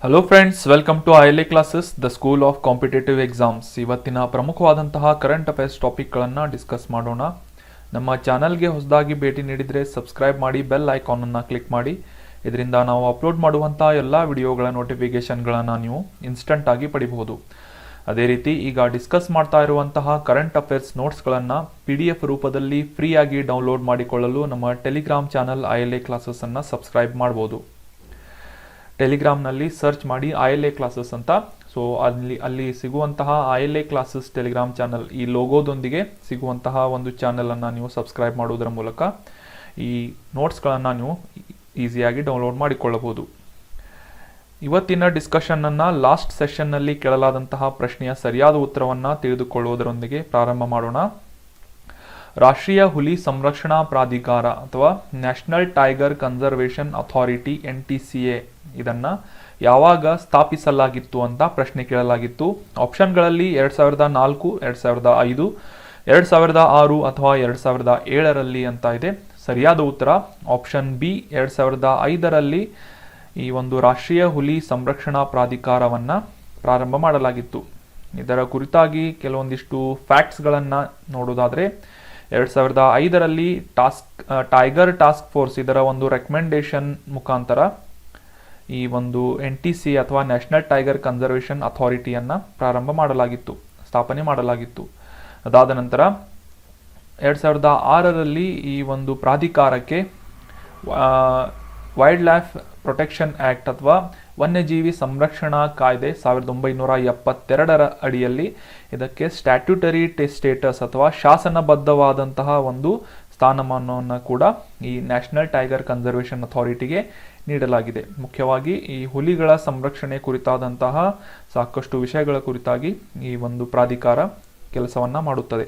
Hello friends, welcome to ILA classes, the school of competitive exams. ಇವತ್ತಿನ ಪ್ರಮುಖವಾದಂತಹ current affairs ಟಾಪಿಕ್ಗಳನ್ನು discuss ಮಾಡೋಣ. ನಮ್ಮ ಚಾನಲ್ಗೆ ಹೊಸದಾಗಿ ಭೇಟಿ ನೀಡಿದರೆ ಸಬ್ಸ್ಕ್ರೈಬ್ ಮಾಡಿ, ಬೆಲ್ ಐಕಾನನ್ನು ಕ್ಲಿಕ್ ಮಾಡಿ. ಇದರಿಂದ ನಾವು ಅಪ್ಲೋಡ್ ಮಾಡುವಂಥ ಎಲ್ಲ ವಿಡಿಯೋಗಳ ನೋಟಿಫಿಕೇಷನ್ಗಳನ್ನು ನೀವು ಇನ್ಸ್ಟಂಟ್ ಆಗಿ ಪಡಿಬಹುದು. ಅದೇ ರೀತಿ ಈಗ ಡಿಸ್ಕಸ್ ಮಾಡ್ತಾ ಇರುವಂತಹ ಕರೆಂಟ್ ಅಫೇರ್ಸ್ ನೋಟ್ಸ್ಗಳನ್ನು PDF ರೂಪದಲ್ಲಿ ಫ್ರೀಯಾಗಿ ಡೌನ್ಲೋಡ್ ಮಾಡಿಕೊಳ್ಳಲು ನಮ್ಮ ಟೆಲಿಗ್ರಾಮ್ ಚಾನಲ್ ಐಎಲ್ಎ ಕ್ಲಾಸಸ್ಸನ್ನು ಸಬ್ಸ್ಕ್ರೈಬ್ ಮಾಡ್ಬೋದು. ಟೆಲಿಗ್ರಾಮ್ನಲ್ಲಿ ಸರ್ಚ್ ಮಾಡಿ ಐಎಲ್ಎ ಕ್ಲಾಸಸ್ ಅಂತ. ಸೊ ಅಲ್ಲಿ ಸಿಗುವಂತಹ ಐಎಲ್ಎ ಕ್ಲಾಸಸ್ ಟೆಲಿಗ್ರಾಮ್ ಚಾನಲ್, ಈ ಲೋಗೋದೊಂದಿಗೆ ಸಿಗುವಂತಹ ಒಂದು ಚಾನಲನ್ನು ನೀವು ಸಬ್ಸ್ಕ್ರೈಬ್ ಮಾಡೋದರ ಮೂಲಕ ಈ ನೋಟ್ಸ್ಗಳನ್ನು ನೀವು ಈಸಿಯಾಗಿ ಡೌನ್ಲೋಡ್ ಮಾಡಿಕೊಳ್ಳಬಹುದು. ಇವತ್ತಿನ ಡಿಸ್ಕಷನ್ನನ್ನು ಲಾಸ್ಟ್ ಸೆಷನ್ನಲ್ಲಿ ಕೇಳಲಾದಂತಹ ಪ್ರಶ್ನೆಯ ಸರಿಯಾದ ಉತ್ತರವನ್ನು ತಿಳಿದುಕೊಳ್ಳುವುದರೊಂದಿಗೆ ಪ್ರಾರಂಭ ಮಾಡೋಣ. ರಾಷ್ಟ್ರೀಯ ಹುಲಿ ಸಂರಕ್ಷಣಾ ಪ್ರಾಧಿಕಾರ ಅಥವಾ national tiger conservation authority NTCA ಇದನ್ನು ಯಾವಾಗ ಸ್ಥಾಪಿಸಲಾಗಿತ್ತು ಅಂತ ಪ್ರಶ್ನೆ ಕೇಳಲಾಗಿತ್ತು. ಆಪ್ಷನ್ಗಳಲ್ಲಿ 2004, 2005, 2006 ಅಥವಾ 2007ರಲ್ಲಿ ಅಂತ ಇದೆ. ಸರಿಯಾದ ಉತ್ತರ ಆಪ್ಷನ್ ಬಿ, 2005ರಲ್ಲಿ ಈ ಒಂದು ರಾಷ್ಟ್ರೀಯ ಹುಲಿ ಸಂರಕ್ಷಣಾ ಪ್ರಾಧಿಕಾರವನ್ನು ಪ್ರಾರಂಭ ಮಾಡಲಾಗಿತ್ತು. ಇದರ ಕುರಿತಾಗಿ ಕೆಲವೊಂದಿಷ್ಟು ಫ್ಯಾಕ್ಟ್ಸ್ಗಳನ್ನು ನೋಡೋದಾದರೆ, 2005ರಲ್ಲಿ ಟೈಗರ್ ಟಾಸ್ಕ್ ಫೋರ್ಸ್ ಇದರ ಒಂದು ರೆಕಮೆಂಡೇಶನ್ ಮುಖಾಂತರ ಈ ಒಂದು NTCA ಅಥವಾ ನ್ಯಾಷನಲ್ ಟೈಗರ್ ಕನ್ಸರ್ವೇಷನ್ ಅಥಾರಿಟಿಯನ್ನು ಸ್ಥಾಪನೆ ಮಾಡಲಾಗಿತ್ತು. ಅದಾದ ನಂತರ 2006ರಲ್ಲಿ ಈ ಒಂದು ಪ್ರಾಧಿಕಾರಕ್ಕೆ ವೈಲ್ಡ್ ಲೈಫ್ ಪ್ರೊಟೆಕ್ಷನ್ ಆಕ್ಟ್ ಅಥವಾ ವನ್ಯಜೀವಿ ಸಂರಕ್ಷಣಾ ಕಾಯ್ದೆ 1972ರ ಅಡಿಯಲ್ಲಿ ಇದಕ್ಕೆ ಸ್ಟ್ಯಾಟ್ಯೂಟರಿ ಸ್ಟೇಟಸ್ ಅಥವಾ ಶಾಸನಬದ್ಧವಾದಂತಹ ಒಂದು ಸ್ಥಾನಮಾನವನ್ನು ಕೂಡ ಈ ನ್ಯಾಷನಲ್ ಟೈಗರ್ ಕನ್ಸರ್ವೇಷನ್ ಅಥಾರಿಟಿಗೆ ನೀಡಲಾಗಿದೆ. ಮುಖ್ಯವಾಗಿ ಈ ಹುಲಿಗಳ ಸಂರಕ್ಷಣೆ ಕುರಿತಾದಂತಹ ಸಾಕಷ್ಟು ವಿಷಯಗಳ ಕುರಿತಾಗಿ ಈ ಒಂದು ಪ್ರಾಧಿಕಾರ ಕೆಲಸವನ್ನು ಮಾಡುತ್ತದೆ.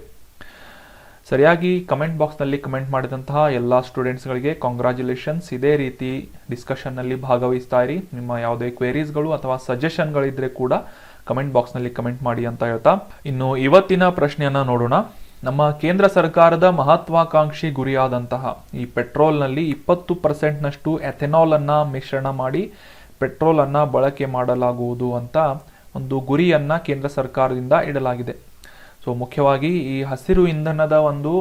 ಸರಿಯಾಗಿ ಕಮೆಂಟ್ ಬಾಕ್ಸ್ನಲ್ಲಿ ಕಮೆಂಟ್ ಮಾಡಿದಂತಹ ಎಲ್ಲ ಸ್ಟೂಡೆಂಟ್ಸ್ಗಳಿಗೆ ಕಾಂಗ್ರ್ಯಾಚುಲೇಷನ್ಸ್. ಇದೇ ರೀತಿ ಡಿಸ್ಕಷನ್ನಲ್ಲಿ ಭಾಗವಹಿಸ್ತಾ ಇರಿ. ನಿಮ್ಮ ಯಾವುದೇ ಕ್ವೇರೀಸ್ಗಳು ಅಥವಾ ಸಜೆಷನ್ಗಳಿದ್ರೆ ಕೂಡ ಕಮೆಂಟ್ ಬಾಕ್ಸ್ನಲ್ಲಿ ಕಮೆಂಟ್ ಮಾಡಿ ಅಂತ ಹೇಳ್ತಾ, ಇನ್ನು ಇವತ್ತಿನ ಪ್ರಶ್ನೆಯನ್ನು ನೋಡೋಣ. ನಮ್ಮ ಕೇಂದ್ರ ಸರ್ಕಾರದ ಮಹತ್ವಾಕಾಂಕ್ಷಿ ಗುರಿಯಾದಂತಹ ಈ ಪೆಟ್ರೋಲ್ನಲ್ಲಿ 20% ಎಥೆನಾಲ್ ಅನ್ನ ಮಿಶ್ರಣ ಮಾಡಿ ಪೆಟ್ರೋಲ್ ಅನ್ನ ಬಳಕೆ ಮಾಡಲಾಗುವುದು ಅಂತ ಒಂದು ಗುರಿಯನ್ನ ಕೇಂದ್ರ ಸರ್ಕಾರದಿಂದ ಇಡಲಾಗಿದೆ. ಸೊ ಮುಖ್ಯವಾಗಿ ಈ ಹಸಿರು ಇಂಧನದ ಒಂದು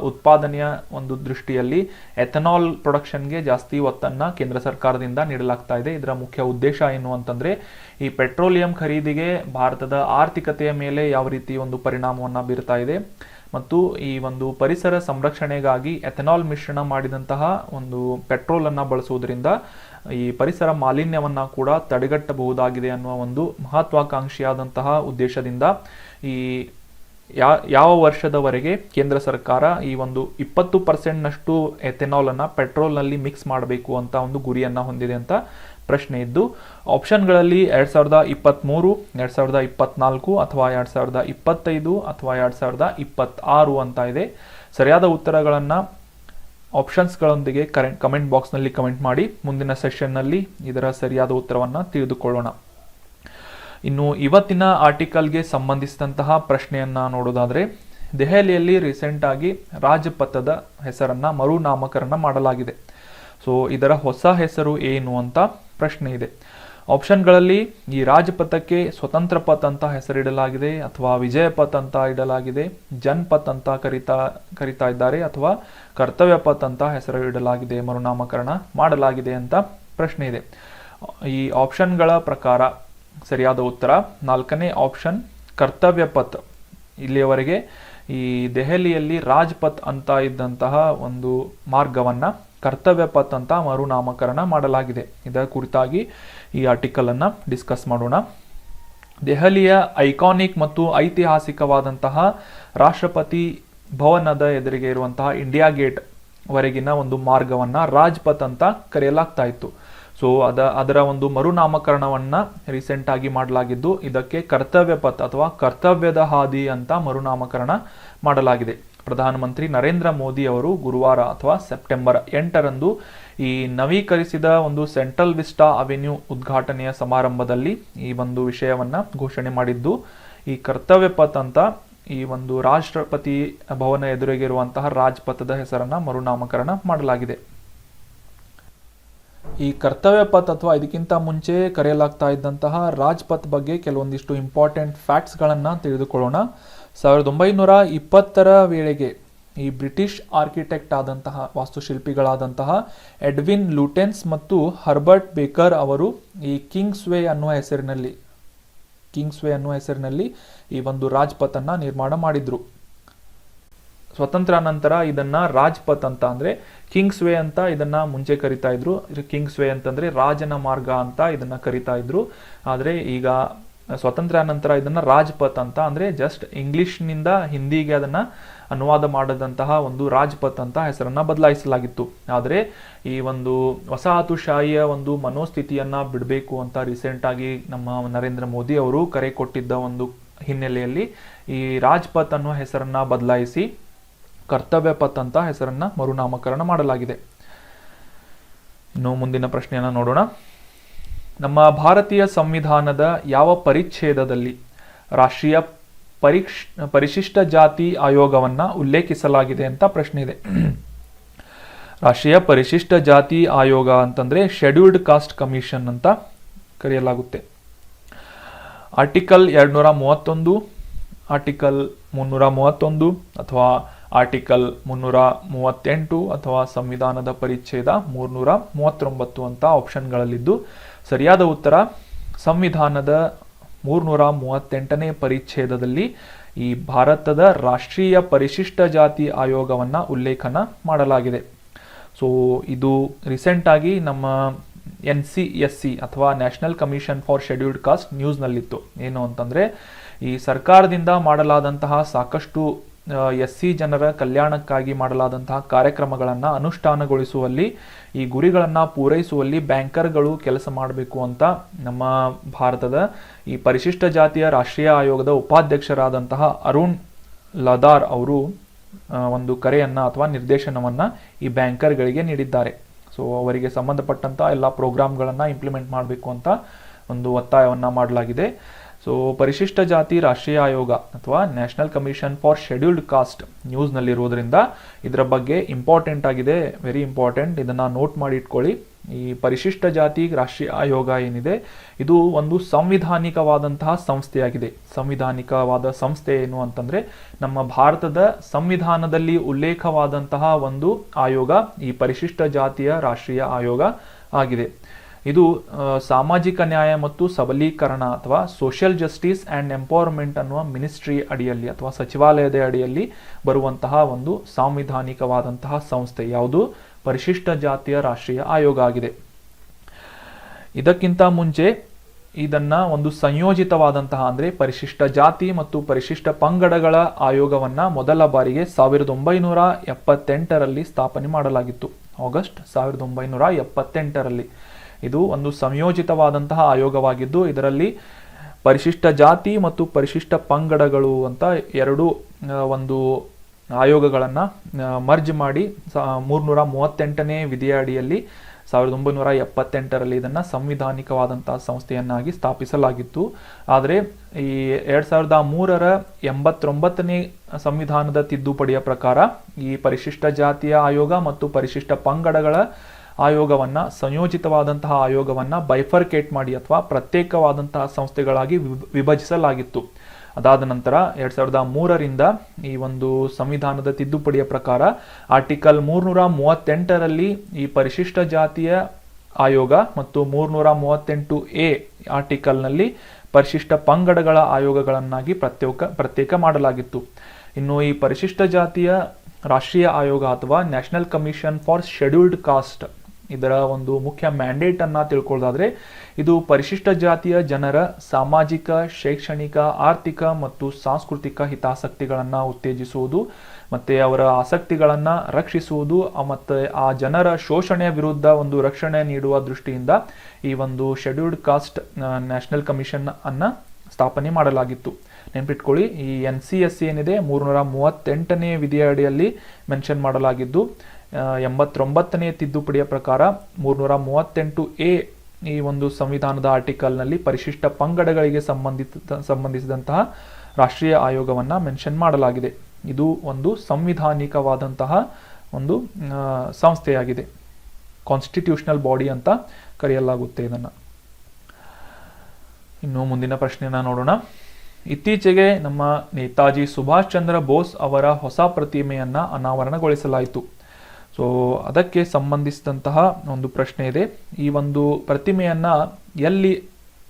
ಉತ್ಪಾದನೆಯ ಒಂದು ದೃಷ್ಟಿಯಲ್ಲಿ ಎಥೆನಾಲ್ ಪ್ರೊಡಕ್ಷನ್ಗೆ ಜಾಸ್ತಿ ಒತ್ತನ್ನು ಕೇಂದ್ರ ಸರ್ಕಾರದಿಂದ ನೀಡಲಾಗ್ತಾ ಇದೆ. ಇದರ ಮುಖ್ಯ ಉದ್ದೇಶ ಏನು ಅಂತಂದ್ರೆ, ಈ ಪೆಟ್ರೋಲಿಯಂ ಖರೀದಿಗೆ ಭಾರತದ ಆರ್ಥಿಕತೆಯ ಮೇಲೆ ಯಾವ ರೀತಿ ಒಂದು ಪರಿಣಾಮವನ್ನು ಬೀರ್ತಾ ಇದೆ ಮತ್ತು ಈ ಒಂದು ಪರಿಸರ ಸಂರಕ್ಷಣೆಗಾಗಿ ಎಥೆನಾಲ್ ಮಿಶ್ರಣ ಮಾಡಿದಂತಹ ಒಂದು ಪೆಟ್ರೋಲ್ ಅನ್ನ ಬಳಸುವುದರಿಂದ ಈ ಪರಿಸರ ಮಾಲಿನ್ಯವನ್ನ ಕೂಡ ತಡೆಗಟ್ಟಬಹುದಾಗಿದೆ ಅನ್ನುವ ಒಂದು ಮಹತ್ವಾಕಾಂಕ್ಷಿಯಾದಂತಹ ಉದ್ದೇಶದಿಂದ ಈ ಯಾವ ವರ್ಷದವರೆಗೆ ಕೇಂದ್ರ ಸರ್ಕಾರ ಈ ಒಂದು 20%ನಷ್ಟು ಎಥೆನಾಲ್ ಅನ್ನ ಪೆಟ್ರೋಲ್ ನಲ್ಲಿ ಮಿಕ್ಸ್ ಮಾಡಬೇಕು ಅಂತ ಒಂದು ಗುರಿಯನ್ನ ಹೊಂದಿದೆ ಅಂತ ಪ್ರಶ್ನೆ ಇದ್ದು, ಆಪ್ಷನ್ಗಳಲ್ಲಿ 2023, 2024 ಅಥವಾ 2025 ಅಥವಾ 2026 ಅಂತ ಇದೆ. ಸರಿಯಾದ ಉತ್ತರಗಳನ್ನ ಆಪ್ಷನ್ಸ್ಗಳೊಂದಿಗೆ ಕಮೆಂಟ್ ಬಾಕ್ಸ್ನಲ್ಲಿ ಕಮೆಂಟ್ ಮಾಡಿ. ಮುಂದಿನ ಸೆಷನ್ನಲ್ಲಿ ಇದರ ಸರಿಯಾದ ಉತ್ತರವನ್ನು ತಿಳಿದುಕೊಳ್ಳೋಣ. ಇನ್ನು ಇವತ್ತಿನ ಆರ್ಟಿಕಲ್ಗೆ ಸಂಬಂಧಿಸಿದಂತಹ ಪ್ರಶ್ನೆಯನ್ನ ನೋಡೋದಾದ್ರೆ, ದೆಹಲಿಯಲ್ಲಿ ರೀಸೆಂಟ್ ಆಗಿ ರಾಜಪಥದ ಹೆಸರನ್ನ ಮರುನಾಮಕರಣ ಮಾಡಲಾಗಿದೆ. ಸೊ ಇದರ ಹೊಸ ಹೆಸರು ಏನು ಅಂತ ಪ್ರಶ್ನೆ ಇದೆ. ಆಪ್ಷನ್ಗಳಲ್ಲಿ ಈ ರಾಜಪಥಕ್ಕೆ ಸ್ವತಂತ್ರ ಪಥ್ ಅಂತ ಹೆಸರಿಡಲಾಗಿದೆ ಅಥವಾ ವಿಜಯ ಪಥ್ ಅಂತ ಇಡಲಾಗಿದೆ, ಜನ್ಪಥ್ ಅಂತ ಕರಿತಾ ಇದ್ದಾರೆ ಅಥವಾ ಕರ್ತವ್ಯ ಪಥ್ ಅಂತ ಹೆಸರು ಇಡಲಾಗಿದೆ, ಮರುನಾಮಕರಣ ಮಾಡಲಾಗಿದೆ ಅಂತ ಪ್ರಶ್ನೆ ಇದೆ. ಈ ಆಪ್ಷನ್ಗಳ ಪ್ರಕಾರ ಸರಿಯಾದ ಉತ್ತರ 4ನೇ ಆಪ್ಷನ್ ಕರ್ತವ್ಯ ಪಥ್. ಇಲ್ಲಿಯವರೆಗೆ ಈ ದೆಹಲಿಯಲ್ಲಿ ರಾಜ್ಪಥ್ ಅಂತ ಇದ್ದಂತಹ ಒಂದು ಮಾರ್ಗವನ್ನ ಕರ್ತವ್ಯ ಪಥ್ ಅಂತ ಮರುನಾಮಕರಣ ಮಾಡಲಾಗಿದೆ. ಇದರ ಕುರಿತಾಗಿ ಈ ಆರ್ಟಿಕಲ್ ಅನ್ನ ಡಿಸ್ಕಸ್ ಮಾಡೋಣ. ದೆಹಲಿಯ ಐಕಾನಿಕ್ ಮತ್ತು ಐತಿಹಾಸಿಕವಾದಂತಹ ರಾಷ್ಟ್ರಪತಿ ಭವನದ ಎದುರಿಗೆ ಇರುವಂತಹ ಇಂಡಿಯಾ ಗೇಟ್ ವರೆಗಿನ ಒಂದು ಮಾರ್ಗವನ್ನ ರಾಜ್ಪಥ್ ಅಂತ ಕರೆಯಲಾಗ್ತಾ ಇತ್ತು. ಸೊ ಅದರ ಒಂದು ಮರುನಾಮಕರಣವನ್ನ ರೀಸೆಂಟ್ ಆಗಿ ಮಾಡಲಾಗಿದ್ದು, ಇದಕ್ಕೆ ಕರ್ತವ್ಯ ಪಥ್ ಅಥವಾ ಕರ್ತವ್ಯದ ಹಾದಿ ಅಂತ ಮರುನಾಮಕರಣ ಮಾಡಲಾಗಿದೆ. ಪ್ರಧಾನಮಂತ್ರಿ ನರೇಂದ್ರ ಮೋದಿ ಅವರು ಗುರುವಾರ ಅಥವಾ ಸೆಪ್ಟೆಂಬರ್ 8ರಂದು ಈ ನವೀಕರಿಸಿದ ಒಂದು ಸೆಂಟ್ರಲ್ ವಿಸ್ಟಾ ಅವೆನ್ಯೂ ಉದ್ಘಾಟನೆಯ ಸಮಾರಂಭದಲ್ಲಿ ಈ ಒಂದು ವಿಷಯವನ್ನ ಘೋಷಣೆ ಮಾಡಿದ್ದು, ಈ ಕರ್ತವ್ಯ ಪಥ್ ಅಂತ ಈ ಒಂದು ರಾಷ್ಟ್ರಪತಿ ಭವನ ಎದುರಿಗಿರುವಂತಹ ರಾಜ್ಪಥದ ಹೆಸರನ್ನ ಮರುನಾಮಕರಣ ಮಾಡಲಾಗಿದೆ. ಈ ಕರ್ತವ್ಯ ಪಥ್ ಅಥವಾ ಇದಕ್ಕಿಂತ ಮುಂಚೆ ಕರೆಯಲಾಗ್ತಾ ಇದ್ದಂತಹ ರಾಜ್ಪಥ್ ಬಗ್ಗೆ ಕೆಲವೊಂದಿಷ್ಟು ಇಂಪಾರ್ಟೆಂಟ್ ಫ್ಯಾಕ್ಟ್ಸ್ಗಳನ್ನು ತಿಳಿದುಕೊಳ್ಳೋಣ. 1920ರ ವೇಳೆಗೆ ಈ ಬ್ರಿಟಿಷ್ ಆರ್ಕಿಟೆಕ್ಟ್ ಆದಂತಹ ವಾಸ್ತುಶಿಲ್ಪಿಗಳಾದಂತಹ ಎಡ್ವಿನ್ ಲೂಟೆನ್ಸ್ ಮತ್ತು ಹರ್ಬರ್ಟ್ ಬೇಕರ್ ಅವರು ಈ ಕಿಂಗ್ಸ್ ವೇ ಅನ್ನುವ ಹೆಸರಿನಲ್ಲಿ ಈ ಒಂದು ರಾಜ್ಪಥ್ ಅನ್ನ ನಿರ್ಮಾಣ ಮಾಡಿದ್ರು. ಸ್ವತಂತ್ರ ನಂತರ ಇದನ್ನ ರಾಜ್ಪಥ್ ಅಂತ ಅಂದ್ರೆ ಕಿಂಗ್ಸ್ ವೇ ಅಂತ ಇದನ್ನ ಮುಂಚೆ ಕರಿತಾ ಇದ್ರು. ಕಿಂಗ್ಸ್ ವೇ ಅಂತಂದ್ರೆ ರಾಜನ ಮಾರ್ಗ ಅಂತ ಇದನ್ನ ಕರಿತಾ ಇದ್ರು. ಆದ್ರೆ ಈಗ ಸ್ವತಂತ್ರ ನಂತರ ಇದನ್ನ ರಾಜ್ಪಥ್ ಅಂತ ಅಂದ್ರೆ ಜಸ್ಟ್ ಇಂಗ್ಲಿಷ್ನಿಂದ ಹಿಂದಿಗೆ ಅದನ್ನ ಅನುವಾದ ಮಾಡದಂತಹ ಒಂದು ರಾಜ್ಪಥ್ ಅಂತ ಹೆಸರನ್ನ ಬದಲಾಯಿಸಲಾಗಿತ್ತು. ಆದರೆ ಈ ಒಂದು ವಸಾಹತುಶಾಹಿಯ ಒಂದು ಮನೋಸ್ಥಿತಿಯನ್ನ ಬಿಡಬೇಕು ಅಂತ ರೀಸೆಂಟ್ ಆಗಿ ನಮ್ಮ ನರೇಂದ್ರ ಮೋದಿ ಅವರು ಕರೆ ಕೊಟ್ಟಿದ್ದ ಒಂದು ಹಿನ್ನೆಲೆಯಲ್ಲಿ ಈ ರಾಜ್ಪಥ್ ಅನ್ನುವ ಹೆಸರನ್ನ ಬದಲಾಯಿಸಿ ಕರ್ತವ್ಯ ಪಥ್ ಅಂತ ಹೆಸರನ್ನ ಮರುನಾಮಕರಣ ಮಾಡಲಾಗಿದೆ. ಇನ್ನು ಮುಂದಿನ ಪ್ರಶ್ನೆಯನ್ನ ನೋಡೋಣ. ನಮ್ಮ ಭಾರತೀಯ ಸಂವಿಧಾನದ ಯಾವ ಪರಿಚ್ಛೇದದಲ್ಲಿ ರಾಷ್ಟ್ರೀಯ ಪರಿಶಿಷ್ಟ ಜಾತಿ ಆಯೋಗವನ್ನ ಉಲ್ಲೇಖಿಸಲಾಗಿದೆ ಅಂತ ಪ್ರಶ್ನೆ ಇದೆ. ರಾಷ್ಟ್ರೀಯ ಪರಿಶಿಷ್ಟ ಜಾತಿ ಆಯೋಗ ಅಂತಂದ್ರೆ ಶೆಡ್ಯೂಲ್ಡ್ ಕಾಸ್ಟ್ ಕಮಿಷನ್ ಅಂತ ಕರೆಯಲಾಗುತ್ತೆ. ಆರ್ಟಿಕಲ್ 231, ಆರ್ಟಿಕಲ್ 331 ಅಥವಾ ಆರ್ಟಿಕಲ್ 338 ಅಥವಾ ಸಂವಿಧಾನದ ಪರಿಚ್ಛೇದ 339 ಅಂತ ಆಪ್ಷನ್ಗಳಲ್ಲಿದ್ದು ಸರಿಯಾದ ಉತ್ತರ ಸಂವಿಧಾನದ 338ನೇ ಪರಿಚ್ಛೇದದಲ್ಲಿ ಈ ಭಾರತದ ರಾಷ್ಟ್ರೀಯ ಪರಿಶಿಷ್ಟ ಜಾತಿ ಆಯೋಗವನ್ನ ಉಲ್ಲೇಖನ ಮಾಡಲಾಗಿದೆ. ಸೊ ಇದು ರೀಸೆಂಟ್ ಆಗಿ ನಮ್ಮ NCSC ಅಥವಾ national commission for scheduled caste ನ್ಯೂಸ್ನಲ್ಲಿತ್ತು. ಏನು ಅಂತಂದ್ರೆ ಈ ಸರ್ಕಾರದಿಂದ ಮಾಡಲಾದಂತಹ ಸಾಕಷ್ಟು SC ಜನರ ಕಲ್ಯಾಣಕ್ಕಾಗಿ ಮಾಡಲಾದಂತಹ ಕಾರ್ಯಕ್ರಮಗಳನ್ನು ಅನುಷ್ಠಾನಗೊಳಿಸುವಲ್ಲಿ ಈ ಗುರಿಗಳನ್ನು ಪೂರೈಸುವಲ್ಲಿ ಬ್ಯಾಂಕರ್ಗಳು ಕೆಲಸ ಮಾಡಬೇಕು ಅಂತ ನಮ್ಮ ಭಾರತದ ಈ ಪರಿಶಿಷ್ಟ ಜಾತಿಯ ರಾಷ್ಟ್ರೀಯ ಆಯೋಗದ ಉಪಾಧ್ಯಕ್ಷರಾದಂತಹ ಅರುಣ್ ಲದಾರ್ ಅವರು ಒಂದು ಕರೆಯನ್ನ ಅಥವಾ ನಿರ್ದೇಶನವನ್ನ ಈ ಬ್ಯಾಂಕರ್ಗಳಿಗೆ ನೀಡಿದ್ದಾರೆ. ಸೊ ಅವರಿಗೆ ಸಂಬಂಧಪಟ್ಟಂತ ಎಲ್ಲ ಪ್ರೋಗ್ರಾಮ್ಗಳನ್ನ ಇಂಪ್ಲಿಮೆಂಟ್ ಮಾಡಬೇಕು ಅಂತ ಒಂದು ಒತ್ತಾಯವನ್ನ ಮಾಡಲಾಗಿದೆ. ಸೊ ಪರಿಶಿಷ್ಟ ಜಾತಿ ರಾಷ್ಟ್ರೀಯ ಆಯೋಗ ಅಥವಾ national commission for scheduled caste ನ್ಯೂಸ್ನಲ್ಲಿರೋದ್ರಿಂದ ಇದರ ಬಗ್ಗೆ ಇಂಪಾರ್ಟೆಂಟ್ ಆಗಿದೆ, ವೆರಿ ಇಂಪಾರ್ಟೆಂಟ್. ಇದನ್ನ ನೋಟ್ ಮಾಡಿ ಇಟ್ಕೊಳ್ಳಿ. ಈ ಪರಿಶಿಷ್ಟ ಜಾತಿ ರಾಷ್ಟ್ರೀಯ ಆಯೋಗ ಏನಿದೆ ಇದು ಒಂದು ಸಂವಿಧಾನಿಕವಾದಂತಹ ಸಂಸ್ಥೆಯಾಗಿದೆ. ಸಂವಿಧಾನಿಕವಾದ ಸಂಸ್ಥೆ ಏನು ಅಂತಂದ್ರೆ ನಮ್ಮ ಭಾರತದ ಸಂವಿಧಾನದಲ್ಲಿ ಉಲ್ಲೇಖವಾದಂತಹ ಒಂದು ಆಯೋಗ ಈ ಪರಿಶಿಷ್ಟ ಜಾತಿಯ ರಾಷ್ಟ್ರೀಯ ಆಯೋಗ ಆಗಿದೆ. ಇದು ಸಾಮಾಜಿಕ ನ್ಯಾಯ ಮತ್ತು ಸಬಲೀಕರಣ ಅಥವಾ ಸೋಷಿಯಲ್ ಜಸ್ಟಿಸ್ ಅಂಡ್ ಎಂಪವರ್ಮೆಂಟ್ ಅನ್ನುವ ಮಿನಿಸ್ಟ್ರಿ ಅಡಿಯಲ್ಲಿ ಅಥವಾ ಸಚಿವಾಲಯದ ಅಡಿಯಲ್ಲಿ ಬರುವಂತಹ ಒಂದು ಸಾಂವಿಧಾನಿಕವಾದಂತಹ ಸಂಸ್ಥೆ ಯಾವುದು ಪರಿಶಿಷ್ಟ ಜಾತಿಯ ರಾಷ್ಟ್ರೀಯ ಆಯೋಗ ಆಗಿದೆ. ಇದಕ್ಕಿಂತ ಮುಂಚೆ ಇದನ್ನ ಒಂದು ಸಂಯೋಜಿತವಾದಂತಹ ಅಂದ್ರೆ ಪರಿಶಿಷ್ಟ ಜಾತಿ ಮತ್ತು ಪರಿಶಿಷ್ಟ ಪಂಗಡಗಳ ಆಯೋಗವನ್ನ ಮೊದಲ ಬಾರಿಗೆ 1978ರಲ್ಲಿ ಸ್ಥಾಪನೆ ಮಾಡಲಾಗಿತ್ತು. ಆಗಸ್ಟ್ 1978ರಲ್ಲಿ ಇದು ಒಂದು ಸಂಯೋಜಿತವಾದಂತಹ ಆಯೋಗವಾಗಿದ್ದು ಇದರಲ್ಲಿ ಪರಿಶಿಷ್ಟ ಜಾತಿ ಮತ್ತು ಪರಿಶಿಷ್ಟ ಪಂಗಡಗಳು ಅಂತ ಎರಡು ಒಂದು ಆಯೋಗಗಳನ್ನ ಮರ್ಜ್ ಮಾಡಿ 338ನೇ ವಿಧಿಯ ಅಡಿಯಲ್ಲಿ 1978ರಲ್ಲಿ ಇದನ್ನ ಸಂವಿಧಾನಿಕವಾದಂತಹ ಸಂಸ್ಥೆಯನ್ನಾಗಿ ಸ್ಥಾಪಿಸಲಾಗಿತ್ತು. ಆದರೆ ಈ 2003ರ 89ನೇ ಸಂವಿಧಾನದ ತಿದ್ದುಪಡಿಯ ಪ್ರಕಾರ ಈ ಪರಿಶಿಷ್ಟ ಜಾತಿಯ ಆಯೋಗ ಮತ್ತು ಪರಿಶಿಷ್ಟ ಪಂಗಡಗಳ ಆಯೋಗವನ್ನ ಸಂಯೋಜಿತವಾದಂತಹ ಆಯೋಗವನ್ನ ಬೈಫರ್ಕೇಟ್ ಮಾಡಿ ಅಥವಾ ಪ್ರತ್ಯೇಕವಾದಂತಹ ಸಂಸ್ಥೆಗಳಾಗಿ ವಿಭಜಿಸಲಾಗಿತ್ತು. ಅದಾದ ನಂತರ 2003ರಿಂದ ಈ ಒಂದು ಸಂವಿಧಾನದ ತಿದ್ದುಪಡಿಯ ಪ್ರಕಾರ ಆರ್ಟಿಕಲ್ 338ರಲ್ಲಿ ಈ ಪರಿಶಿಷ್ಟ ಜಾತಿಯ ಆಯೋಗ ಮತ್ತು 338A ಆರ್ಟಿಕಲ್ನಲ್ಲಿ ಪರಿಶಿಷ್ಟ ಪಂಗಡಗಳ ಆಯೋಗಗಳನ್ನಾಗಿ ಪ್ರತ್ಯೇಕ ಮಾಡಲಾಗಿತ್ತು. ಇನ್ನು ಈ ಪರಿಶಿಷ್ಟ ಜಾತಿಯ ರಾಷ್ಟ್ರೀಯ ಆಯೋಗ ಅಥವಾ national commission for scheduled cost ಇದರ ಒಂದು ಮುಖ್ಯ ಮ್ಯಾಂಡೇಟ್ ಅನ್ನ ತಿಳ್ಕೊಳ್ಳೋದಾದ್ರೆ ಇದು ಪರಿಶಿಷ್ಟ ಜಾತಿಯ ಜನರ ಸಾಮಾಜಿಕ, ಶೈಕ್ಷಣಿಕ, ಆರ್ಥಿಕ ಮತ್ತು ಸಾಂಸ್ಕೃತಿಕ ಹಿತಾಸಕ್ತಿಗಳನ್ನ ಉತ್ತೇಜಿಸುವುದು ಮತ್ತೆ ಅವರ ಆಸಕ್ತಿಗಳನ್ನ ರಕ್ಷಿಸುವುದು ಮತ್ತೆ ಆ ಜನರ ಶೋಷಣೆಯ ವಿರುದ್ಧ ಒಂದು ರಕ್ಷಣೆ ನೀಡುವ ದೃಷ್ಟಿಯಿಂದ ಈ ಒಂದು ಶೆಡ್ಯೂಲ್ಡ್ ಕಾಸ್ಟ್ ನ್ಯಾಷನಲ್ ಕಮಿಷನ್ ಅನ್ನ ಸ್ಥಾಪನೆ ಮಾಡಲಾಗಿತ್ತು. ನೆನ್ಪಿಟ್ಕೊಳ್ಳಿ, ಈ NCSC ಏನಿದೆ 338ನೇ ವಿಧಿಯ ಅಡಿಯಲ್ಲಿ ಮೆನ್ಷನ್ ಮಾಡಲಾಗಿದ್ದು 89ನೇ ತಿದ್ದುಪಡಿಯ ಪ್ರಕಾರ 338A ಈ ಒಂದು ಸಂವಿಧಾನದ ಆರ್ಟಿಕಲ್ನಲ್ಲಿ ಪರಿಶಿಷ್ಟ ಪಂಗಡಗಳಿಗೆ ಸಂಬಂಧಿಸಿದಂತಹ ರಾಷ್ಟ್ರೀಯ ಆಯೋಗವನ್ನ ಮೆನ್ಷನ್ ಮಾಡಲಾಗಿದೆ. ಇದು ಒಂದು ಸಂವಿಧಾನಿಕವಾದಂತಹ ಒಂದು ಸಂಸ್ಥೆಯಾಗಿದೆ. ಕಾನ್ಸ್ಟಿಟ್ಯೂಷನಲ್ ಬಾಡಿ ಅಂತ ಕರೆಯಲಾಗುತ್ತೆ ಇದನ್ನು. ಇನ್ನು ಮುಂದಿನ ಪ್ರಶ್ನೆನ ನೋಡೋಣ. ಇತ್ತೀಚೆಗೆ ನಮ್ಮ ನೇತಾಜಿ ಸುಭಾಷ್ ಚಂದ್ರ ಬೋಸ್ ಅವರ ಹೊಸ ಪ್ರತಿಮೆಯನ್ನು ಅನಾವರಣಗೊಳಿಸಲಾಯಿತು. ಸೊ ಅದಕ್ಕೆ ಸಂಬಂಧಿಸಿದಂತಹ ಒಂದು ಪ್ರಶ್ನೆ ಇದೆ. ಈ ಒಂದು ಪ್ರತಿಮೆಯನ್ನು ಎಲ್ಲಿ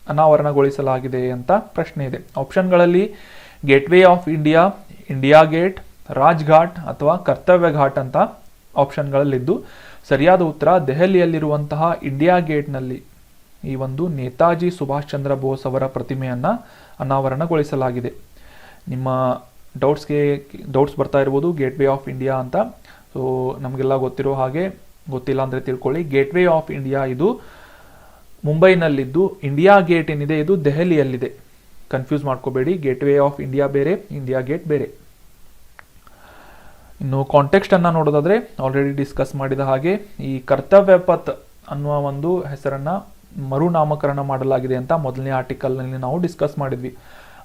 ಅನಾವರಣಗೊಳಿಸಲಾಗಿದೆ ಅಂತ ಪ್ರಶ್ನೆ ಇದೆ. ಆಪ್ಷನ್ಗಳಲ್ಲಿ gateway of India, India gate, Rajghat ಅಥವಾ ಕರ್ತವ್ಯ ಘಾಟ್ ಅಂತ ಆಪ್ಷನ್ಗಳಲ್ಲಿದ್ದು ಸರಿಯಾದ ಉತ್ತರ ದೆಹಲಿಯಲ್ಲಿರುವಂತಹ ಇಂಡಿಯಾ ಗೇಟ್ನಲ್ಲಿ ಈ ಒಂದು ನೇತಾಜಿ ಸುಭಾಷ್ ಚಂದ್ರ ಬೋಸ್ ಅವರ ಪ್ರತಿಮೆಯನ್ನು ಅನಾವರಣಗೊಳಿಸಲಾಗಿದೆ. ನಿಮ್ಮ ಡೌಟ್ಸ್ ಬರ್ತಾ ಇರ್ಬೋದು ಗೇಟ್ವೇ ಆಫ್ ಇಂಡಿಯಾ ಅಂತ. ಸೊ ನಮಗೆಲ್ಲ ಗೊತ್ತಿರೋ ಹಾಗೆ, ಗೊತ್ತಿಲ್ಲ ಅಂದರೆ ತಿಳ್ಕೊಳ್ಳಿ, ಗೇಟ್ವೇ ಆಫ್ ಇಂಡಿಯಾ ಇದು ಮುಂಬೈನಲ್ಲಿದ್ದು, ಇಂಡಿಯಾ ಗೇಟ್ ಏನಿದೆ ಇದು ದೆಹಲಿಯಲ್ಲಿದೆ. ಕನ್ಫ್ಯೂಸ್ ಮಾಡ್ಕೋಬೇಡಿ, ಗೇಟ್ವೇ ಆಫ್ ಇಂಡಿಯಾ ಬೇರೆ, ಇಂಡಿಯಾ ಗೇಟ್ ಬೇರೆ. ಇನ್ನು ಕಾಂಟೆಕ್ಸ್ಟ್ ಅನ್ನು ನೋಡೋದಾದ್ರೆ ಆಲ್ರೆಡಿ ಡಿಸ್ಕಸ್ ಮಾಡಿದ ಹಾಗೆ ಈ ಕರ್ತವ್ಯ ಪಥ್ ಅನ್ನುವ ಒಂದು ಹೆಸರನ್ನ ಮರುನಾಮಕರಣ ಮಾಡಲಾಗಿದೆ ಅಂತ ಮೊದಲನೇ ಆರ್ಟಿಕಲ್ನಲ್ಲಿ ನಾವು ಡಿಸ್ಕಸ್ ಮಾಡಿದ್ವಿ.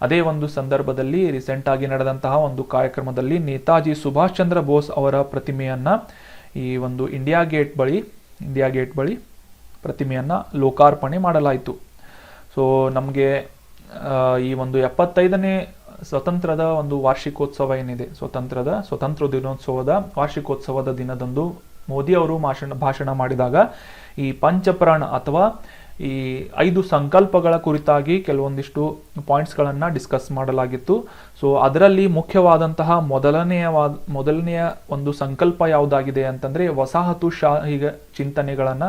ಅದೇ ಒಂದು ಸಂದರ್ಭದಲ್ಲಿ ರೀಸೆಂಟ್ ಆಗಿ ನಡೆದಂತಹ ಒಂದು ಕಾರ್ಯಕ್ರಮದಲ್ಲಿ ನೇತಾಜಿ ಸುಭಾಷ್ ಚಂದ್ರ ಬೋಸ್ ಅವರ ಪ್ರತಿಮೆಯನ್ನ ಈ ಒಂದು ಇಂಡಿಯಾ ಗೇಟ್ ಬಳಿ ಪ್ರತಿಮೆಯನ್ನ ಲೋಕಾರ್ಪಣೆ ಮಾಡಲಾಯಿತು. ಸೊ ನಮಗೆ ಈ ಒಂದು 75ನೇ ಸ್ವತಂತ್ರದ ಒಂದು ವಾರ್ಷಿಕೋತ್ಸವ ಏನಿದೆ, ಸ್ವತಂತ್ರ ದಿನೋತ್ಸವದ ವಾರ್ಷಿಕೋತ್ಸವದ ದಿನದಂದು ಮೋದಿ ಅವರು ಭಾಷಣ ಮಾಡಿದಾಗ ಈ ಪಂಚಪ್ರಾಣ ಅಥವಾ ಈ 5 ಸಂಕಲ್ಪಗಳ ಕುರಿತಾಗಿ ಕೆಲವೊಂದಿಷ್ಟು ಪಾಯಿಂಟ್ಸ್ಗಳನ್ನು ಡಿಸ್ಕಸ್ ಮಾಡಲಾಗಿತ್ತು. ಸೊ ಅದರಲ್ಲಿ ಮುಖ್ಯವಾದಂತಹ ಮೊದಲನೆಯ ಒಂದು ಸಂಕಲ್ಪ ಯಾವುದಾಗಿದೆ ಅಂತಂದ್ರೆ ವಸಾಹತುಶಾಹಿ ಚಿಂತನೆಗಳನ್ನು,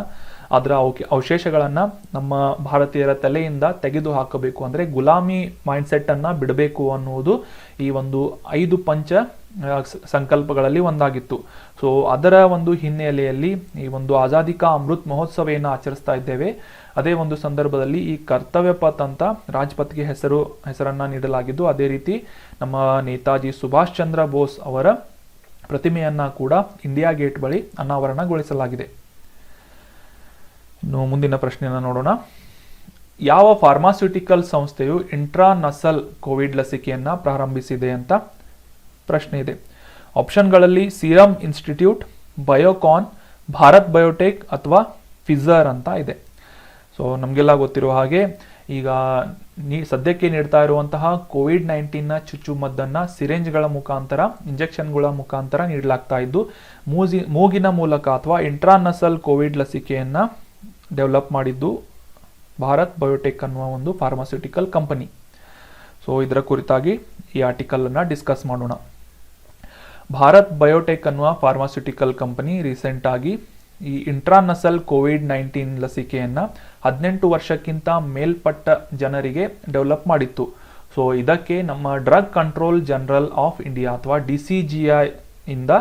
ಅದರ ಅವಶೇಷಗಳನ್ನು ನಮ್ಮ ಭಾರತೀಯರ ತಲೆಯಿಂದ ತೆಗೆದು ಹಾಕಬೇಕು, ಅಂದರೆ ಗುಲಾಮಿ ಮೈಂಡ್ಸೆಟ್ ಅನ್ನ ಬಿಡಬೇಕು ಅನ್ನುವುದು ಈ ಒಂದು 5 ಪಂಚ ಸಂಕಲ್ಪಗಳಲ್ಲಿ ಒಂದಾಗಿತ್ತು. ಸೊ ಅದರ ಒಂದು ಹಿನ್ನೆಲೆಯಲ್ಲಿ ಈ ಒಂದು ಆಜಾದಿ ಕಾ ಅಮೃತ್ ಮಹೋತ್ಸವ ಏನು ಆಚರಿಸ್ತಾ ಇದ್ದೇವೆ, ಅದೇ ಒಂದು ಸಂದರ್ಭದಲ್ಲಿ ಈ ಕರ್ತವ್ಯ ಪಥ್ ಅಂತ ರಾಜ್ಪಥ್ಗೆ ಹೆಸರನ್ನ ನೀಡಲಾಗಿದ್ದು, ಅದೇ ರೀತಿ ನಮ್ಮ ನೇತಾಜಿ ಸುಭಾಷ್ ಚಂದ್ರ ಬೋಸ್ ಅವರ ಪ್ರತಿಮೆಯನ್ನ ಕೂಡ ಇಂಡಿಯಾ ಗೇಟ್ ಬಳಿ ಅನಾವರಣಗೊಳಿಸಲಾಗಿದೆ. ಇನ್ನು ಮುಂದಿನ ಪ್ರಶ್ನೆಯನ್ನು ನೋಡೋಣ. ಯಾವ ಫಾರ್ಮಾಸ್ಯೂಟಿಕಲ್ ಸಂಸ್ಥೆಯು ಇಂಟ್ರಾನಸಲ್ ಕೋವಿಡ್ ಲಸಿಕೆಯನ್ನ ಪ್ರಾರಂಭಿಸಿದೆ ಅಂತ ಪ್ರಶ್ನೆ ಇದೆ. ಆಪ್ಷನ್ಗಳಲ್ಲಿ serum institute, Biocon, Bharat biotech ಅಥವಾ ಫಿಜರ್ ಅಂತ ಇದೆ. ಸೊ ನಮಗೆಲ್ಲ ಗೊತ್ತಿರುವ ಹಾಗೆ ಈಗ ಸದ್ಯಕ್ಕೆ ನೀಡ್ತಾ ಇರುವಂತಹ ಕೋವಿಡ್-19ನ ಚುಚ್ಚುಮದ್ದನ್ನ ಸಿರೆಂಜ್ಗಳ ಮುಖಾಂತರ, ಇಂಜೆಕ್ಷನ್ಗಳ ಮುಖಾಂತರ ನೀಡಲಾಗ್ತಾ ಇದ್ದು, ಮೂಗಿನ ಮೂಲಕ ಅಥವಾ ಇಂಟ್ರಾನಸಲ್ ಕೋವಿಡ್ ಲಸಿಕೆಯನ್ನ ಡೆವಲಪ್ ಮಾಡಿದ್ದು ಭಾರತ್ ಬಯೋಟೆಕ್ ಅನ್ನುವ ಒಂದು ಫಾರ್ಮಾಸ್ಯೂಟಿಕಲ್ ಕಂಪನಿ. ಸೊ ಇದರ ಕುರಿತಾಗಿ ಈ ಆರ್ಟಿಕಲ್ ಅನ್ನ ಡಿಸ್ಕಸ್ ಮಾಡೋಣ. ಭಾರತ್ ಬಯೋಟೆಕ್ ಅನ್ನುವ ಫಾರ್ಮಾಸ್ಯೂಟಿಕಲ್ ಕಂಪನಿ ರೀಸೆಂಟ್ ಆಗಿ ಈ ಇಂಟ್ರಾನಸಲ್ ಕೋವಿಡ್-19 ಲಸಿಕೆಯನ್ನ 18 ವರ್ಷಕ್ಕಿಂತ ಮೇಲ್ಪಟ್ಟ ಜನರಿಗೆ ಡೆವಲಪ್ ಮಾಡಿತ್ತು. ಸೊ ಇದಕ್ಕೆ ನಮ್ಮ drug control general of India ಅಥವಾ DCGI ಇಂದ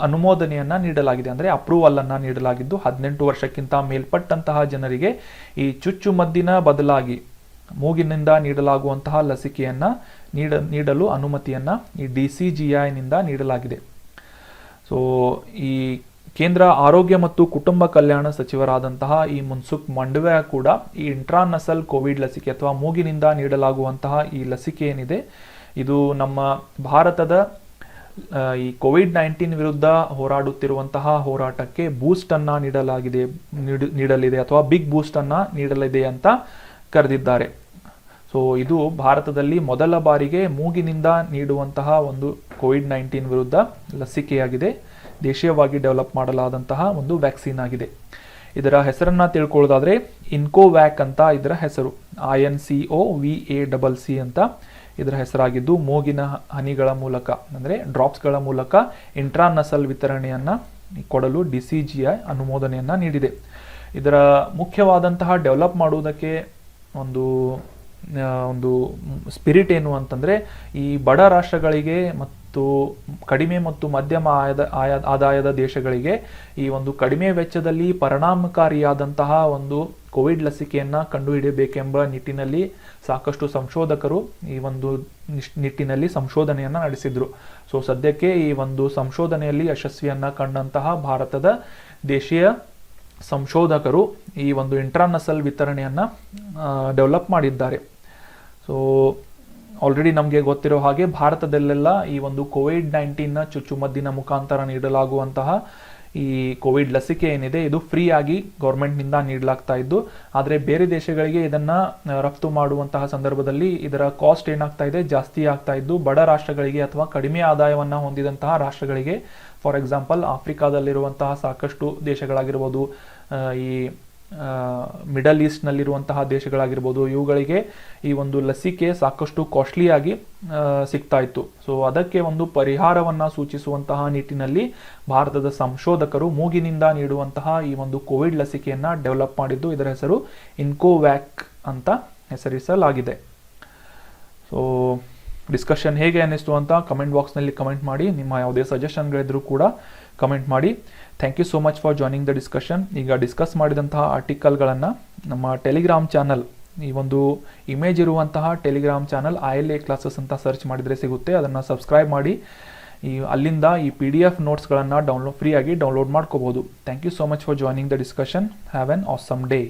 ಅನುಮೋದನೆಯನ್ನ ನೀಡಲಾಗಿದೆ, ಅಂದರೆ ಅಪ್ರೂವಲ್ ಅನ್ನ ನೀಡಲಾಗಿದ್ದು 18 ವರ್ಷಕ್ಕಿಂತ ಮೇಲ್ಪಟ್ಟಂತಹ ಜನರಿಗೆ ಈ ಚುಚ್ಚುಮದ್ದಿನ ಬದಲಾಗಿ ಮೂಗಿನಿಂದ ನೀಡಲಾಗುವಂತಹ ಲಸಿಕೆಯನ್ನ ನೀಡಲು ಅನುಮತಿಯನ್ನ ಈ DCGI ನಿಂದ ನೀಡಲಾಗಿದೆ. ಸೊ ಈ ಕೇಂದ್ರ ಆರೋಗ್ಯ ಮತ್ತು ಕುಟುಂಬ ಕಲ್ಯಾಣ ಸಚಿವರಾದಂತಹ ಈ ಮನ್ಸುಖ್ ಮಾಂಡವ್ಯ ಕೂಡ ಈ ಇಂಟ್ರಾನಸಲ್ ಕೋವಿಡ್ ಲಸಿಕೆ ಅಥವಾ ಮೂಗಿನಿಂದ ನೀಡಲಾಗುವಂತಹ ಈ ಲಸಿಕೆ ಏನಿದೆ, ಇದು ನಮ್ಮ ಭಾರತದ ಈ ಕೋವಿಡ್-19 ವಿರುದ್ಧ ಹೋರಾಡುತ್ತಿರುವಂತಹ ಹೋರಾಟಕ್ಕೆ ಬೂಸ್ಟ್ ಅನ್ನ ನೀಡಲಿದೆ ಅಥವಾ ಬಿಗ್ ಬೂಸ್ಟ್ ಅನ್ನ ನೀಡಲಿದೆ ಅಂತ ಕರೆದಿದ್ದಾರೆ. ಸೊ ಇದು ಭಾರತದಲ್ಲಿ ಮೊದಲ ಬಾರಿಗೆ ಮೂಗಿನಿಂದ ನೀಡುವಂತಹ ಒಂದು ಕೋವಿಡ್-19 ವಿರುದ್ಧ ಲಸಿಕೆಯಾಗಿದೆ. ದೇಶೀಯವಾಗಿ ಡೆವಲಪ್ ಮಾಡಲಾದಂತಹ ಒಂದು ವ್ಯಾಕ್ಸಿನ್ ಆಗಿದೆ. ಇದರ ಹೆಸರನ್ನ ತಿಳ್ಕೊಳ್ಳೋದಾದ್ರೆ ಇನ್ಕೋವ್ಯಾಕ್ ಅಂತ ಇದರ ಹೆಸರು, INCOVACC ಅಂತ ಇದರ ಹೆಸರಾಗಿದ್ದು, ಮೂಗಿನ ಹನಿಗಳ ಮೂಲಕ ಅಂದರೆ ಡ್ರಾಪ್ಸ್ಗಳ ಮೂಲಕ ಇಂಟ್ರಾನಸಲ್ ವಿತರಣೆಯನ್ನ ಕೊಡಲು DCGI ಅನುಮೋದನೆಯನ್ನ ನೀಡಿದೆ. ಇದರ ಮುಖ್ಯವಾದಂತಹ ಡೆವಲಪ್ ಮಾಡುವುದಕ್ಕೆ ಒಂದು ಸ್ಪಿರಿಟ್ ಏನು ಅಂತಂದ್ರೆ, ಈ ಬಡ ರಾಷ್ಟ್ರಗಳಿಗೆ ಮತ್ತು ಕಡಿಮೆ ಮತ್ತು ಮಧ್ಯಮ ಆದಾಯದ ದೇಶಗಳಿಗೆ ಈ ಒಂದು ಕಡಿಮೆ ವೆಚ್ಚದಲ್ಲಿ ಪರಿಣಾಮಕಾರಿಯಾದಂತಹ ಒಂದು ಕೋವಿಡ್ ಲಸಿಕೆಯನ್ನ ಕಂಡುಹಿಡಿಯಬೇಕೆಂಬ ನಿಟ್ಟಿನಲ್ಲಿ ಸಾಕಷ್ಟು ಸಂಶೋಧಕರು ಈ ಒಂದು ನಿಟ್ಟಿನಲ್ಲಿ ಸಂಶೋಧನೆಯನ್ನ ನಡೆಸಿದ್ರು. ಸೊ ಸದ್ಯಕ್ಕೆ ಈ ಒಂದು ಸಂಶೋಧನೆಯಲ್ಲಿ ಯಶಸ್ವಿಯನ್ನ ಕಂಡಂತಹ ಭಾರತದ ದೇಶೀಯ ಸಂಶೋಧಕರು ಈ ಒಂದು ಇಂಟ್ರಾನಸಲ್ ವಿತರಣೆಯನ್ನ ಡೆವಲಪ್ ಮಾಡಿದ್ದಾರೆ. ಸೊ ಆಲ್ರೆಡಿ ನಮಗೆ ಗೊತ್ತಿರೋ ಹಾಗೆ ಭಾರತದಲ್ಲೆಲ್ಲ ಈ ಒಂದು ಕೋವಿಡ್-19ನ ಚುಚ್ಚುಮದ್ದಿನ ಮುಖಾಂತರ ನೀಡಲಾಗುವಂತಹ ಈ ಕೋವಿಡ್ ಲಸಿಕೆ ಏನಿದೆ ಇದು ಫ್ರೀ ಆಗಿ ಗೌರ್ಮೆಂಟ್ನಿಂದ ನೀಡಲಾಗ್ತಾ ಇದ್ದು, ಆದರೆ ಬೇರೆ ದೇಶಗಳಿಗೆ ಇದನ್ನು ರಫ್ತು ಮಾಡುವಂತಹ ಸಂದರ್ಭದಲ್ಲಿ ಇದರ ಕಾಸ್ಟ್ ಏನಾಗ್ತಾ ಇದೆ, ಜಾಸ್ತಿ ಆಗ್ತಾ ಇದ್ದು ಬಡ ರಾಷ್ಟ್ರಗಳಿಗೆ ಅಥವಾ ಕಡಿಮೆ ಆದಾಯವನ್ನು ಹೊಂದಿದಂತಹ ರಾಷ್ಟ್ರಗಳಿಗೆ, ಫಾರ್ ಎಕ್ಸಾಂಪಲ್ ಆಫ್ರಿಕಾದಲ್ಲಿರುವಂತಹ ಸಾಕಷ್ಟು ದೇಶಗಳಾಗಿರ್ಬೋದು, ಈ ಮಿಡಲ್ ಈಸ್ಟ್ನಲ್ಲಿರುವಂತಹ ದೇಶಗಳಾಗಿರ್ಬೋದು, ಇವುಗಳಿಗೆ ಈ ಒಂದು ಲಸಿಕೆ ಸಾಕಷ್ಟು ಕಾಸ್ಟ್ಲಿಯಾಗಿ ಸಿಗ್ತಾ ಇತ್ತು. ಸೊ ಅದಕ್ಕೆ ಒಂದು ಪರಿಹಾರವನ್ನು ಸೂಚಿಸುವಂತಹ ನಿಟ್ಟಿನಲ್ಲಿ ಭಾರತದ ಸಂಶೋಧಕರು ಮೂಗಿನಿಂದ ನೀಡುವಂತಹ ಈ ಒಂದು ಕೋವಿಡ್ ಲಸಿಕೆಯನ್ನು ಡೆವಲಪ್ ಮಾಡಿದ್ದು, ಇದರ ಹೆಸರು ಇನ್ಕೋವ್ಯಾಕ್ ಅಂತ ಹೆಸರಿಸಲಾಗಿದೆ. ಸೊ ಡಿಸ್ಕಷನ್ ಹೇಗೆ ಅನ್ನಿಸ್ತು ಅಂತ ಕಮೆಂಟ್ ಬಾಕ್ಸ್ನಲ್ಲಿ ಕಮೆಂಟ್ ಮಾಡಿ. ನಿಮ್ಮ ಯಾವುದೇ ಸಜೆಷನ್ಗಳಿದ್ರೂ ಕೂಡ ಕಮೆಂಟ್ ಮಾಡಿ. Thank you so much for joining the discussion. ಈಗ ಡಿಸ್ಕಸ್ ಮಾಡಿದಂತಹ ಆರ್ಟಿಕಲ್ಗಳನ್ನು ನಮ್ಮ ಟೆಲಿಗ್ರಾಮ್ ಚಾನಲ್, ಈ ಒಂದು ಇಮೇಜ್ ಇರುವಂತಹ ಟೆಲಿಗ್ರಾಮ್ ಚಾನಲ್ ILA ಕ್ಲಾಸಸ್ ಅಂತ ಸರ್ಚ್ ಮಾಡಿದರೆ ಸಿಗುತ್ತೆ, ಅದನ್ನು ಸಬ್ಸ್ಕ್ರೈಬ್ ಮಾಡಿ. ಅಲ್ಲಿಂದ ಈ PDF ನೋಟ್ಸ್ಗಳನ್ನು ಫ್ರೀಯಾಗಿ ಡೌನ್ಲೋಡ್ ಮಾಡ್ಕೋಬೋದು. Thank you so much for joining the discussion. Have an awesome day.